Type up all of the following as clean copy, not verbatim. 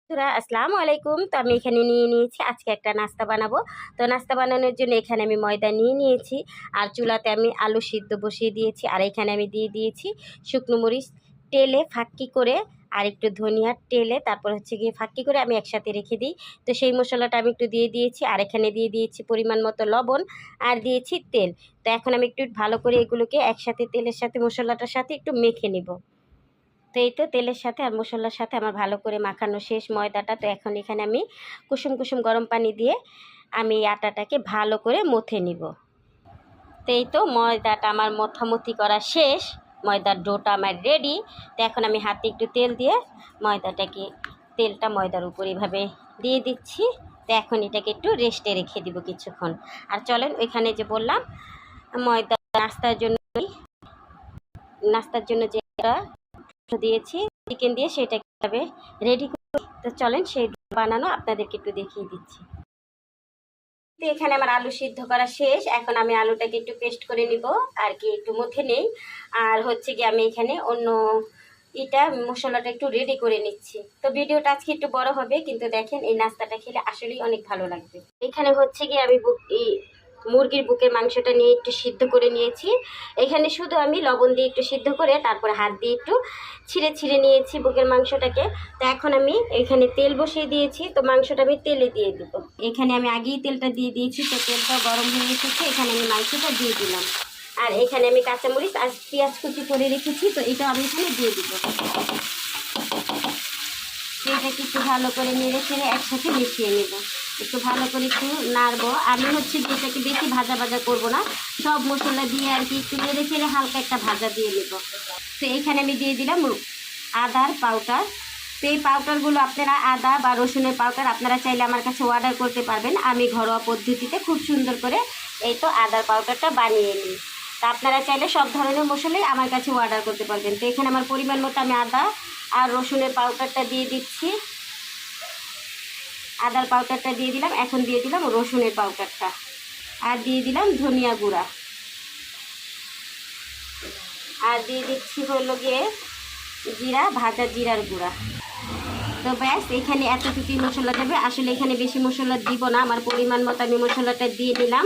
আসসালামু আলাইকুম। তো আমি এখানে নিয়ে নিয়েছি আজকে একটা নাস্তা বানাবো। তো নাস্তা বানানোর জন্য এখানে আমি ময়দা নিয়ে নিয়েছি, আর চুলাতে আমি আলু সিদ্ধ বসিয়ে দিয়েছি, আর এখানে আমি দিয়ে দিয়েছি শুকনো মরিচ তেলে ফাঁকি করে, আর একটু ধনিয়া তেলে, তারপর হচ্ছে গিয়ে ফাঁকি করে আমি একসাথে রেখে দিই। তো সেই মশলাটা আমি একটু দিয়ে দিয়েছি, আর এখানে দিয়ে দিয়েছি পরিমাণ মতো লবণ, আর দিয়েছি তেল। তো এখন আমি একটু ভালো করে এগুলোকে একসাথে তেলের সাথে মশলাটার সাথে একটু মেখে নিব। তো এই তো তেলের সাথে আর মশলার সাথে আমার ভালো করে মাখানো শেষ ময়দাটা। তো এখন এখানে আমি কুসুম কুসুম গরম পানি দিয়ে আমি এই আটাটাকে ভালো করে মথে নিব। তো এই তো ময়দাটা আমার মথামথি করা শেষ, ময়দার ডোটা আমার রেডি। তো এখন আমি হাতে একটু তেল দিয়ে তেলটা ময়দার উপর এভাবে দিয়ে দিচ্ছি। তো এখন এটাকে একটু রেস্টে রেখে দিব কিছুক্ষণ। আর চলেন ওইখানে যে বললাম ময়দা নাস্তার জন্য যেটা দিয়েছি চিকেন দিয়ে, সেটা কিভাবে রেডি করে। তো চলেন সেই বানানো আপনাদেরকে একটু দেখিয়ে দিচ্ছি। তো এখানে আমার আলু সিদ্ধ করা শেষ, এখন আমি আলুটাকে একটু পেস্ট করে নিব, আর কি একটু মধ্যে নেই। আর হচ্ছে কি আমি এখানে অন্য মশলাটা একটু রেডি করে নিচ্ছি। তো ভিডিওটা আজকে একটু বড় হবে, কিন্তু দেখেন এই নাস্তাটা খেলে আসলেই অনেক ভালো লাগবে। এখানে হচ্ছে কি আমি মুরগির বুকের মাংসটা নিয়ে একটু সিদ্ধ করে নিয়েছি। এখানে শুধু আমি লবণ দিয়ে একটু সিদ্ধ করে তারপর হাত দিয়ে একটু ছিঁড়ে ছিঁড়ে নিয়েছি বুকের মাংসটাকে। তো এখন আমি এখানে তেল বসিয়ে দিয়েছি, তো মাংসটা আমি তেলে দিয়ে দিব। এখানে আমি আগেই তেলটা দিয়ে দিয়েছি, তো তেলটা গরম হয়ে এসেছে, এখানে আমি মাংসটা দিয়ে দিলাম। আর এখানে আমি কাঁচামরিচ আর পেঁয়াজ কুচি করে রেখেছি, তো এটা আমি এখানে দিয়ে দিব। এটাকে একটু ভালো করে নেড়ে চেড়ে একসাথে মিশিয়ে নেব। একটু ভালো করে একটু নাড়বো। আমি হচ্ছে যেটাকে বেশি ভাজা ভাজা করব না, সব মশলা দিয়ে আর কি একটু নেড়ে চেড়ে হালকা একটা ভাজা দিয়ে নেব। তো এইখানে আমি দিয়ে দিলাম আদার পাউডার। তো এই পাউডারগুলো আপনারা আদা বা রসুনের পাউডার আপনারা চাইলে আমার কাছে অর্ডার করতে পারবেন। আমি ঘরোয়া পদ্ধতিতে খুব সুন্দর করে এই তো আদার পাউডারটা বানিয়ে নিই। তা আপনারা চাইলে সব ধরনের মশলাই আমার কাছে অর্ডার করতে পারবেন। তো এখানে আমার পরিমাণ মতো আমি আদা আর রসুনের পাউডারটা দিয়ে দিচ্ছি। আদার পাউডারটা দিয়ে দিলাম, এখন দিয়ে দিলাম রসুনের পাউডারটা, আর দিয়ে দিলাম ধনিয়া গুঁড়া, আর দিয়ে দিচ্ছি হলো গিয়ে ভাজা জিরার গুঁড়া। তো ব্যাস, এখানে এতটুকুই মশলা দেবে। আসলে এখানে বেশি মশলা দিব না, আমার পরিমাণ মতো আমি মশলাটা দিয়ে দিলাম।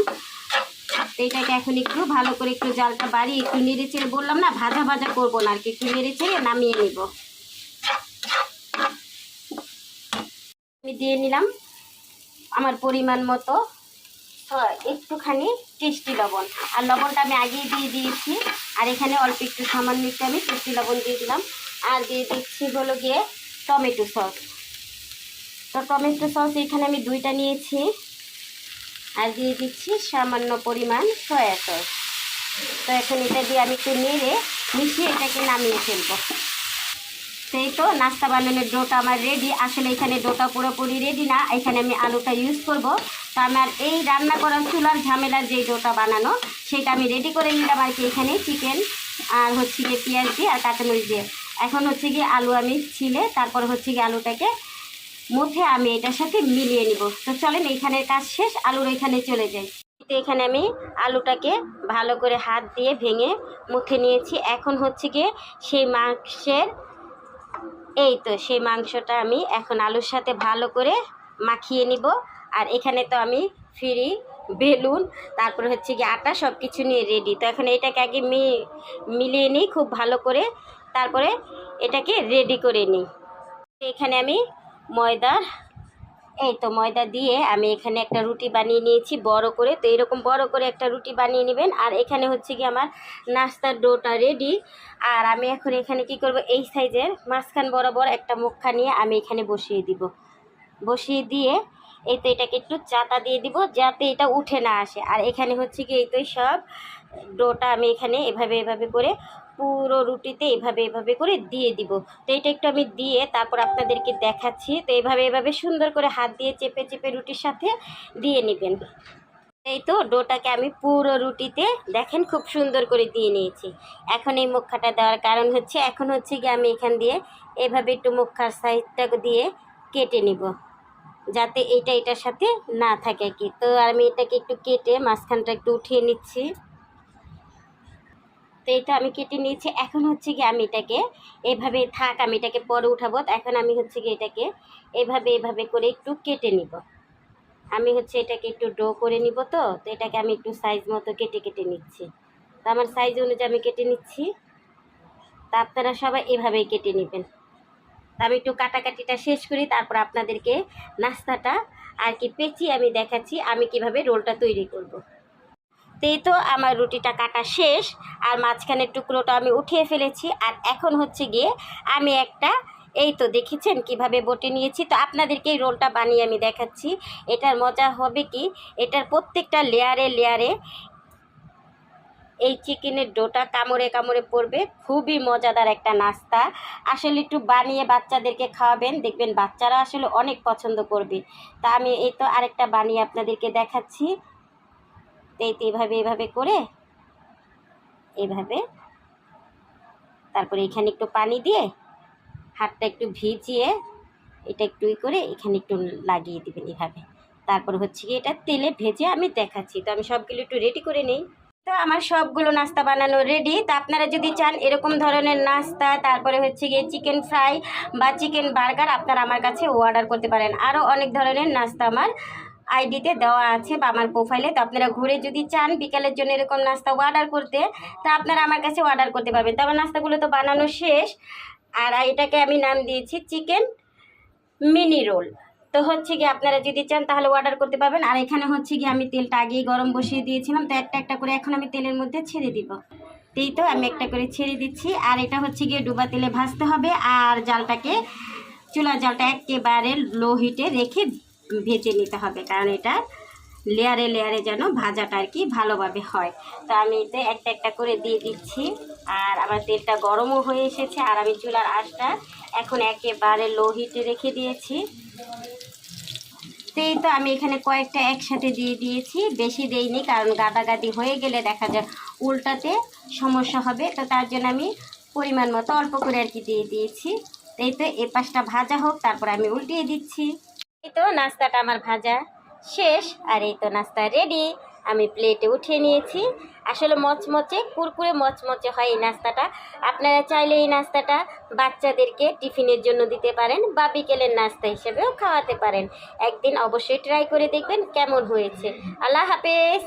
তো এটাকে এখন একটু ভালো করে একটু জালটা বাড়িয়ে একটু নেড়ে চেড়ে, বললাম না ভাজা ভাজা করবো না আর কি, একটু নেড়ে চেড়ে নামিয়ে নেব। আমি দিয়ে নিলাম আমার পরিমাণ মতো একটুখানি টেস্টি লবণ, আর লবণটা আমি আগেই দিয়ে দিয়েছি। আর এখানে অল্প একটু সামান্য একটু আমি টেস্টি লবণ দিয়ে দিলাম, আর দিয়ে দিচ্ছি হলো গিয়ে টমেটো সস। তো টমেটো সস এখানে আমি 2টা নিয়েছি, আর দিয়ে দিচ্ছি সামান্য পরিমাণ সয়া সস। তো এখন এটা দিয়ে আমি একটু নেড়ে মিশিয়ে এটাকে নামিয়ে ফেলবো। সেই তো নাস্তা বানানোর ডোটা আমার রেডি। আসলে এখানে ডোটা পুরোপুরি রেডি না, এখানে আমি আলুটা ইউজ করব। তো আমার এই রান্না করার চুলার ঝামেলার যেই ডোটা বানানো, সেটা আমি রেডি করে নিলাম আর কি। এখানে চিকেন আর হচ্ছে গিয়ে পেঁয়াজ দিয়ে আর কাঁচামরিচ দিয়ে, এখন হচ্ছে গিয়ে আলু আমি ছিলে তারপর হচ্ছে গিয়ে আলুটাকে মুথে আমি এটার সাথে মিলিয়ে নিব। তো চলেন এইখানের কাজ শেষ, আলুর এখানে চলে যাই। তো এখানে আমি আলুটাকে ভালো করে হাত দিয়ে ভেঙে মুথে নিয়েছি। এখন হচ্ছে গিয়ে সেই সেই মাংসটা আমি এখন আলুর সাথে ভালো করে মাখিয়ে নিব। আর এখানে তো আমি ফ্রি বেলুন, তারপর হচ্ছে গিয়ে আটা সব কিছু নিয়ে রেডি। তো এখন এটাকে আগে মিলিয়ে নিই খুব ভালো করে, তারপরে এটাকে রেডি করে নিই। এখানে আমি ময়দা দিয়ে আমি এখানে একটা রুটি বানিয়ে নিয়েছি বড় করে। তো এরকম বড় করে একটা রুটি বানিয়ে নেবেন। আর এখানে হচ্ছে কি আমার নাস্তার ডোটা রেডি। আর আমি এখন এখানে কি করব, এই সাইজের মাঝখান বরাবর একটা মুখা নিয়ে আমি এখানে বসিয়ে দিয়ে এই তো এটাকে একটু চাতা দিয়ে দিব যাতে এটা উঠে না আসে। আর এখানে হচ্ছে কি এই তো সব ডোটা আমি এখানে এভাবে করে পুরো রুটিতে এভাবে করে দিয়ে দিব। তো এটা একটু আমি দিয়ে তারপর আপনাদেরকে দেখাচ্ছি। তো এভাবে সুন্দর করে হাত দিয়ে চেপে চেপে রুটির সাথে দিয়ে নেবেন। এই তো ডোটাকে আমি পুরো রুটিতে দেখেন খুব সুন্দর করে দিয়ে নিয়েছি। এখন এই মুখাটা দেওয়ার কারণ হচ্ছে, এখন হচ্ছে কি আমি এখান দিয়ে এভাবে একটু মুখার সাইডটা দিয়ে কেটে নিব যাতে এটার সাথে না থাকে কি। তো আমি এটাকে একটু কেটে মাঝখানটা একটু উঠিয়ে নিচ্ছি। তো এই তো আমি কেটে নিয়েছি। এখন হচ্ছে কি আমি এটাকে এভাবে থাক, আমি এটাকে পরে উঠাবো। তো এখন আমি হচ্ছে কি এটাকে এভাবে এভাবে করে একটু কেটে নিব। আমি হচ্ছে এটাকে একটু ডো করে নিব। তো তো এটাকে আমি একটু সাইজ মতো কেটে কেটে নিচ্ছি। তো আমার সাইজ অনুযায়ী আমি কেটে নিচ্ছি। তা আপনারা সবাই এভাবেই কেটে নেবেন। তা আমি একটু কাটাকাটিটা শেষ করি, তারপর আপনাদেরকে নাস্তাটা আর কি পেঁচিয়ে আমি দেখাচ্ছি আমি কিভাবে রোলটা তৈরি করব। তো এই তো আমার রুটিটা কাটা শেষ, আর মাঝখানের টুকরোটা আমি উঠিয়ে ফেলেছি। আর এখন হচ্ছে গিয়ে আমি একটা, এই তো দেখেছেন কিভাবে বটে নিয়েছি। তো আপনাদেরকে এই রোলটা বানিয়ে আমি দেখাচ্ছি। এটার মজা হবে কি, এটার প্রত্যেকটা লেয়ারে লেয়ারে এই চিকেনের ডোটা কামড়ে কামড়ে পড়বে। খুবই মজাদার একটা নাস্তা। আসলে একটু বানিয়ে বাচ্চাদেরকে খাওয়াবেন, দেখবেন বাচ্চারা আসলে অনেক পছন্দ করবে। তা আমি এই তো আরেকটা বানিয়ে আপনাদেরকে দেখাচ্ছি। এই তো এভাবে এভাবে করে এভাবে, তারপরে এখানে একটু পানি দিয়ে হাতটা একটু ভিজিয়ে এটা একটু করে এখানে একটু লাগিয়ে দিবেন এভাবে। তারপর হচ্ছে কি এটা তেলে ভেজে আমি দেখাচ্ছি। তো আমি সবগুলো একটু রেডি করে নিই। তো আমার সবগুলো নাস্তা বানানো রেডি। তা আপনারা যদি চান এরকম ধরনের নাস্তা, তারপরে হচ্ছে গিয়ে চিকেন ফ্রাই বা চিকেন বার্গার, আপনারা আমার কাছে অর্ডার করতে পারেন। আরও অনেক ধরনের নাস্তা আমার আইডিতে দেওয়া আছে বা আমার প্রোফাইলে। তো আপনারা ঘুরে যদি চান বিকালের জন্য এরকম নাস্তা অর্ডার করতে, তা আপনারা আমার কাছে অর্ডার করতে পারবেন। তো আমার নাস্তাগুলো তো বানানো শেষ, আর এটাকে আমি নাম দিয়েছি চিকেন মিনি রোল। তো হচ্ছে গিয়ে আপনারা যদি চান তাহলে অর্ডার করতে পারবেন। আর এখানে হচ্ছে গিয়ে আমি তেলটা আগেই গরম বসিয়ে দিয়েছিলাম। তো একটা একটা করে এখন আমি তেলের মধ্যে ছেড়ে দিব। এই তো আমি একটা করে ছেড়ে দিচ্ছি। আর এটা হচ্ছে গিয়ে ডুবা তেলে ভাজতে হবে। আর জালটাকে, চুলার জালটা একেবারে লো হিটে রেখে ভেজে নিতে হবে, কারণ এটা লেয়ারে লেয়ারে যেন ভাজাটা আর কি ভালোভাবে হয়। তো আমি এতে একটা একটা করে দিয়ে দিচ্ছি। আর আমার তেলটা গরমও হয়ে এসেছে। আর আমি চুলার আঁচটা এখন একেবারে লো হিটে রেখে দিয়েছি। তো এই তো আমি এখানে কয়েকটা একসাথে দিয়ে দিয়েছি, বেশি দেইনি, কারণ গাদাগাদি হয়ে গেলে দেখা যায় উল্টাতে সমস্যা হবে। তো তার জন্য আমি পরিমাণ মতো অল্প করে আর কি দিয়ে দিয়েছি। তো এই তো এ পাশটা ভাজা হোক, তারপর আমি উল্টিয়ে দিচ্ছি। এই তো নাস্তাটা আমার ভাজা শেষ, আর এই তো নাস্তা রেডি। আমি প্লেটে উঠিয়ে নিয়েছি। আসলে মচমচে কুরকুরে মচমচে হয় এই নাস্তাটা। আপনারা চাইলে এই নাস্তাটা বাচ্চাদেরকে টিফিনের জন্য দিতে পারেন বা বিকেলের নাস্তা হিসেবেও খাওয়াতে পারেন। একদিন অবশ্যই ট্রাই করে দেখবেন কেমন হয়েছে। আল্লাহ হাফেজ।